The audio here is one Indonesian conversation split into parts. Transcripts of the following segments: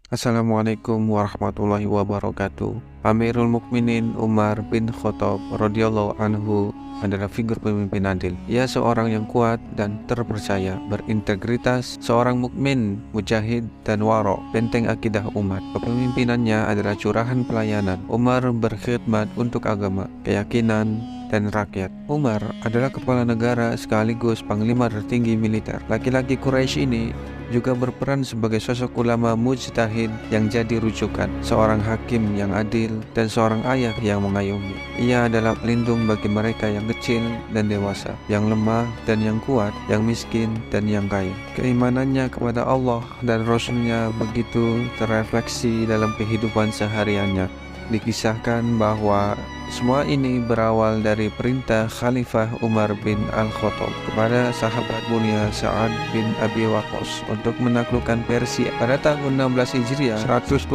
Assalamualaikum warahmatullahi wabarakatuh. Amirul Mukminin Umar bin Khattab radhiyallahu anhu adalah figur pemimpin adil. Ia seorang yang kuat dan terpercaya, berintegritas, seorang mukmin, mujahid dan waro, benteng akidah umat. Kepemimpinannya adalah curahan pelayanan. Umar berkhidmat untuk agama, keyakinan, dan rakyat. Umar adalah kepala negara sekaligus panglima tertinggi militer. Laki-laki Quraisy ini juga berperan sebagai sosok ulama mujtahid yang jadi rujukan, seorang hakim yang adil, dan seorang ayah yang mengayomi. Ia adalah pelindung bagi mereka yang kecil dan dewasa, yang lemah dan yang kuat, yang miskin dan yang kaya. Keimanannya kepada Allah dan Rasul-Nya begitu terrefleksi dalam kehidupan sehariannya. Dikisahkan bahwa semua ini berawal dari perintah Khalifah Umar bin Al-Khattab kepada sahabat mulia Sa'ad bin Abi Waqqas untuk menaklukkan Persia. Pada tahun 16 Hijriah, 120.000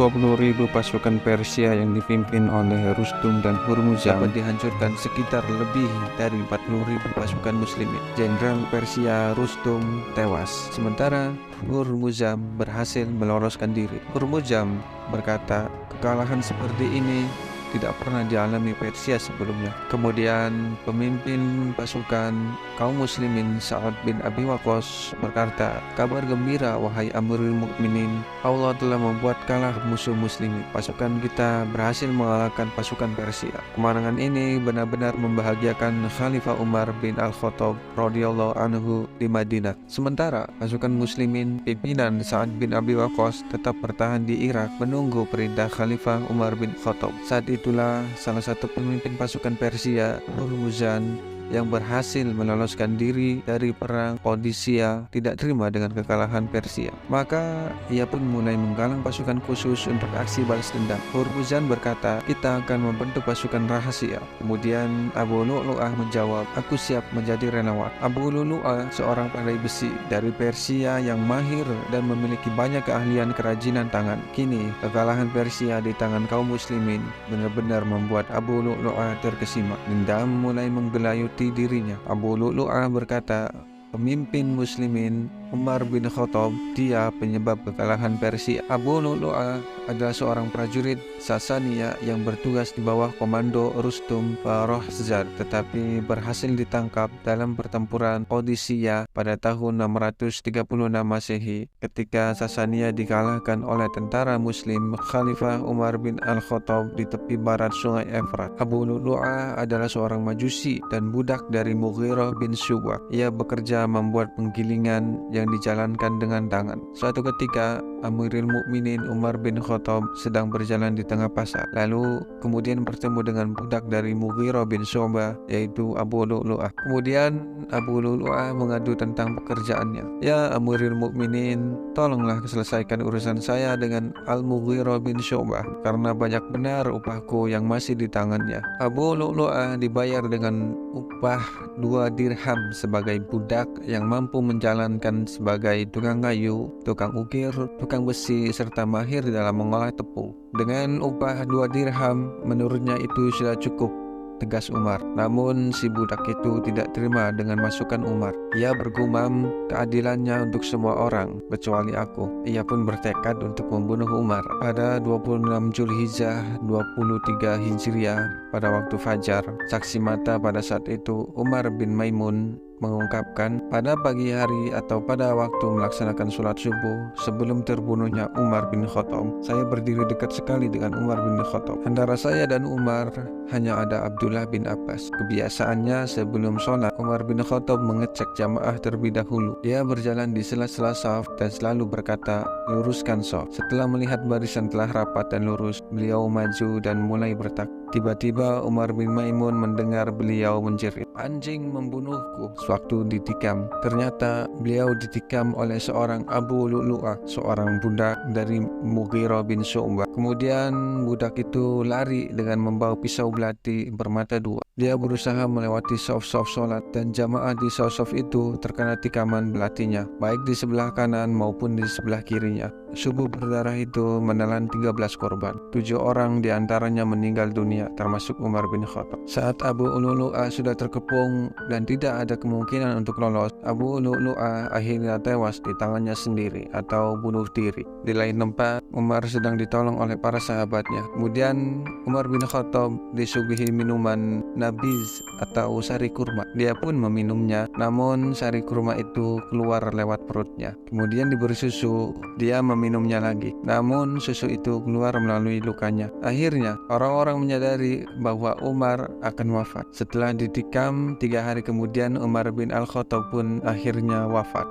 pasukan Persia yang dipimpin oleh Rustum dan Hurmuzan dapat dihancurkan sekitar lebih dari 40.000 pasukan muslimin. Jenderal Persia Rustum tewas, sementara Hurmuzan berhasil meloloskan diri. Hurmuzan berkata, kekalahan seperti ini tidak pernah dialami Persia sebelumnya. Kemudian pemimpin pasukan kaum muslimin Sa'ad bin Abi Waqqas berkata, kabar gembira wahai Amirul Mukminin, Allah telah membuat kalah musuh muslimin. Pasukan kita berhasil mengalahkan pasukan Persia. Kemenangan ini benar-benar membahagiakan Khalifah Umar bin Al-Khattab radhiyallahu anhu di Madinah. Sementara pasukan muslimin pimpinan Sa'ad bin Abi Waqqas tetap bertahan di Irak menunggu perintah Khalifah Umar bin Khattab. Saat itulah salah satu pemimpin pasukan Persia, Hurmuzan, yang berhasil meloloskan diri dari perang Qadisiyah tidak terima dengan kekalahan Persia. Maka ia pun mulai menggalang pasukan khusus untuk aksi balas dendam. Hurmuzan berkata, kita akan membentuk pasukan rahasia. Kemudian Abu Lu'lu'ah menjawab, aku siap menjadi relawan. Abu Lu'lu'ah seorang pandai besi dari Persia yang mahir dan memiliki banyak keahlian kerajinan tangan. Kini kekalahan Persia di tangan kaum muslimin benar-benar membuat Abu Lu'lu'ah terkesima. Dendam mulai menggelayuti dirinya. Abu Lu'lu'ah berkata, pemimpin muslimin Umar bin Khattab, dia penyebab kekalahan Persia. Abu Lu'lu'ah adalah seorang prajurit Sasania yang bertugas di bawah komando Rustum Farohzad, tetapi berhasil ditangkap dalam pertempuran Qadisiyah pada tahun 636 Masehi ketika Sasania dikalahkan oleh tentara muslim Khalifah Umar bin Al-Khattab di tepi barat sungai Efrat. Abu Lu'lu'ah adalah seorang majusi dan budak dari Mughirah bin Syu'bah. Ia bekerja membuat penggilingan yang dijalankan dengan tangan. Suatu ketika Amirul Mukminin Umar bin Khattab sedang berjalan di tengah pasar, lalu kemudian bertemu dengan budak dari Mughirah bin Syu'bah, yaitu Abu Lu'lu'ah. Kemudian Abu Lu'lu'ah mengadu tentang pekerjaannya. Ya Amirul Mukminin, tolonglah selesaikan urusan saya dengan Al-Mughirah bin Syu'bah karena banyak benar upahku yang masih di tangannya. Abu Lu'lu'ah dibayar dengan upah 2 dirham sebagai budak yang mampu menjalankan sebagai tukang kayu, tukang ukir, tukang besi, serta mahir dalam mengolah tepung. Dengan upah 2 dirham, menurutnya itu sudah cukup, tegas Umar. Namun si budak itu tidak terima dengan masukan Umar. Ia bergumam keadilannya untuk semua orang kecuali aku. Ia pun bertekad untuk membunuh Umar. Pada 26 Zulhijjah 23 Hijriah pada waktu fajar, saksi mata pada saat itu Umar bin Maimun mengungkapkan, pada pagi hari atau pada waktu melaksanakan sholat subuh sebelum terbunuhnya Umar bin Khattab, saya berdiri dekat sekali dengan Umar bin Khattab. Antara saya dan Umar hanya ada Abdullah bin Abbas. Kebiasaannya sebelum sholat, Umar bin Khattab mengecek jamaah terlebih dahulu. Dia berjalan di sela-sela shaf dan selalu berkata, luruskan shaf. Setelah melihat barisan telah rapat dan lurus, beliau maju dan mulai bertakbir. Tiba-tiba Umar bin Maimun mendengar beliau menjerit, anjing membunuhku, sewaktu ditikam. Ternyata beliau ditikam oleh seorang Abu Lu'lu'ah, seorang budak dari Mughirah bin Syu'bah. Kemudian budak itu lari dengan membawa pisau belati bermata 2. Dia berusaha melewati shaf-shaf sholat dan jamaah di shaf-shaf itu terkena tikaman belatinya, baik di sebelah kanan maupun di sebelah kirinya. Subuh berdarah itu menelan 13 korban. 7 orang diantaranya meninggal dunia, termasuk Umar bin Khattab. Saat Abu Lu'lu'ah sudah terkepung mengepung dan tidak ada kemungkinan untuk lolos, Abu Lu'lu'ah akhirnya tewas di tangannya sendiri atau bunuh diri. Di lain tempat, Umar sedang ditolong oleh para sahabatnya. Kemudian Umar bin Khattab disuguhi minuman nabiz atau sari kurma. Dia pun meminumnya, namun sari kurma itu keluar lewat perutnya. Kemudian diberi susu, dia meminumnya lagi, namun susu itu keluar melalui lukanya. Akhirnya orang-orang menyadari bahwa Umar akan wafat. Setelah ditikam 3 hari kemudian, Umar bin Al-Khattab pun akhirnya wafat.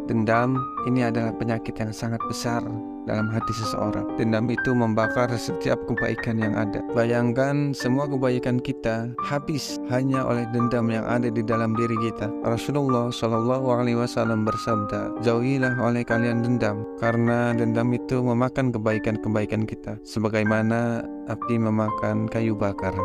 Dendam ini adalah penyakit yang sangat besar dalam hati seseorang. Dendam itu membakar setiap kebaikan yang ada. Bayangkan semua kebaikan kita habis hanya oleh dendam yang ada di dalam diri kita. Rasulullah Shallallahu Alaihi Wasallam bersabda, jauhilah oleh kalian dendam, karena dendam itu memakan kebaikan-kebaikan kita, sebagaimana api memakan kayu bakar.